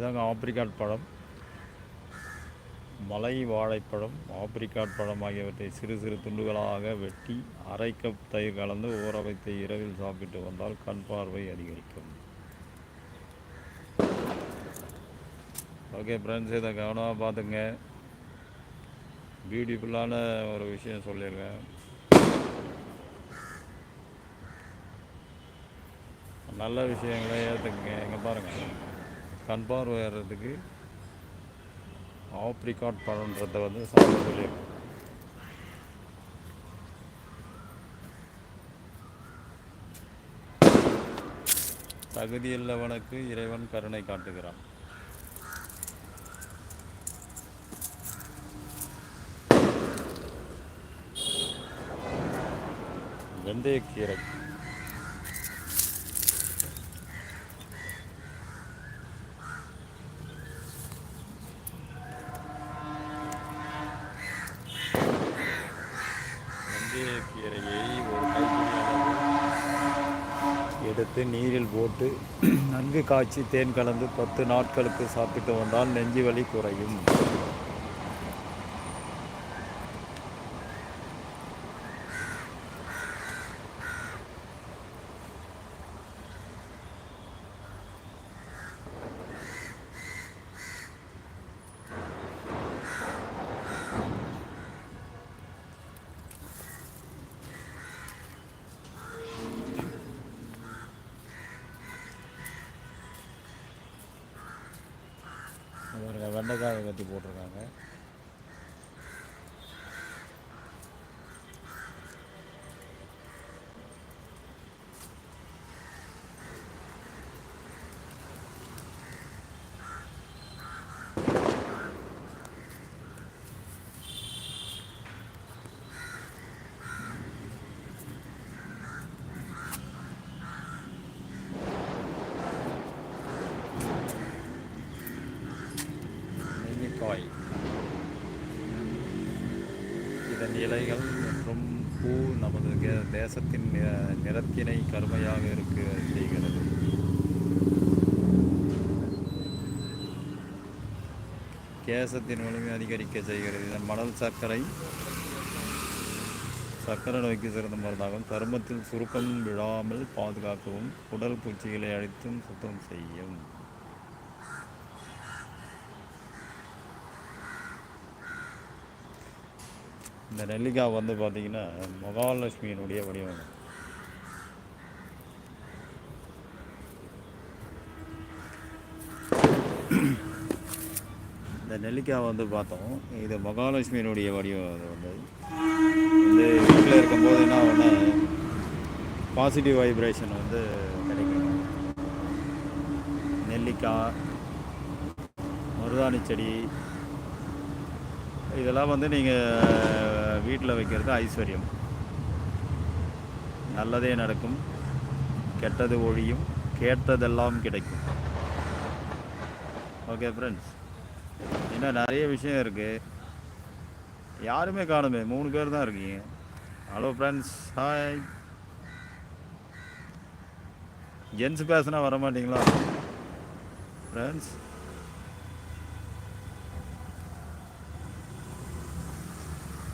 இதுதாங்க ஆப்ரிகாட் பழம், மலை வாழைப்பழம், ஆப்ரிகாட் பழம் ஆகியவற்றை சிறு சிறு துண்டுகளாக வெட்டி அரை கப் தயிர் கலந்து ஊற வைத்து இரவில் சாப்பிட்டு வந்தால் கண் பார்வை அதிகரிக்கும். ஓகே ஃப்ரெண்ட்ஸ், இதை கவனமாக பார்த்துங்க. பியூட்டிஃபுல்லான ஒரு விஷயம் சொல்லியிருக்கேன். நல்ல விஷயங்களை ஏற்றுக்குங்க. எங்கே பாருங்கள், கண் பார்வை ஏறுறதுக்கு ஆப்ரிகாட் பழன்றதை சாப்பிட சொல்லியிருக்கேன். தகுதியுள்ளவனுக்கு இறைவன் கருணை காட்டுகிறான். வெந்தயக்கீரை வெந்தயக்கீரையை ஒரு கைப்பிடி எடுத்து நீரில் போட்டு நன்கு காய்ச்சி தேன் கலந்து 10 நாட்களுக்கு சாப்பிட்டு வந்தால் நெஞ்சு வலி குறையும். வெண்டைக்காயை கட்டி போட்டிருக்காங்க. நெல்லிக்காய், இதன் இலைகள் மற்றும் பூ நமது தேசத்தின் நிறத்தினை கருமையாக செய்கிறது. கேசத்தின் வலிமை அதிகரிக்க செய்கிறது. இதன் மணல் சர்க்கரை நோய்க்கு சிறந்த மருந்தாகும். சருமத்தில் சுருக்கம் விழாமல் பாதுகாக்கவும் உடல் பூச்சிகளை அழித்தும் சுத்தம் செய்யும். இந்த நெல்லிக்காய் பார்த்திங்கன்னா மகாலட்சுமியினுடைய வடிவம். இந்த நெல்லிக்காய் பார்த்தோம், இது மகாலட்சுமியினுடைய வடிவம். அது இந்த வீட்டில் இருக்கும்போது என்ன ஒன்று பாசிட்டிவ் வைப்ரேஷன் கிடைக்கும். நெல்லிக்காய், மருதாணி செடி, இதெல்லாம் நீங்கள் வீட்டில் வைக்கிறது ஐஸ்வர்யம். நல்லதே நடக்கும், கெட்டது ஒழியும், கேட்டதெல்லாம் கிடைக்கும். ஓகே ஃப்ரெண்ட்ஸ், இன்னும் நிறைய விஷயம் இருக்குது. யாருமே காணுமே, 3 பேர் தான் இருக்கீங்க. Hello friends, hi. ஜென்ஸ் பேசுனா வர மாட்டிங்களா ஃப்ரெண்ட்ஸ்?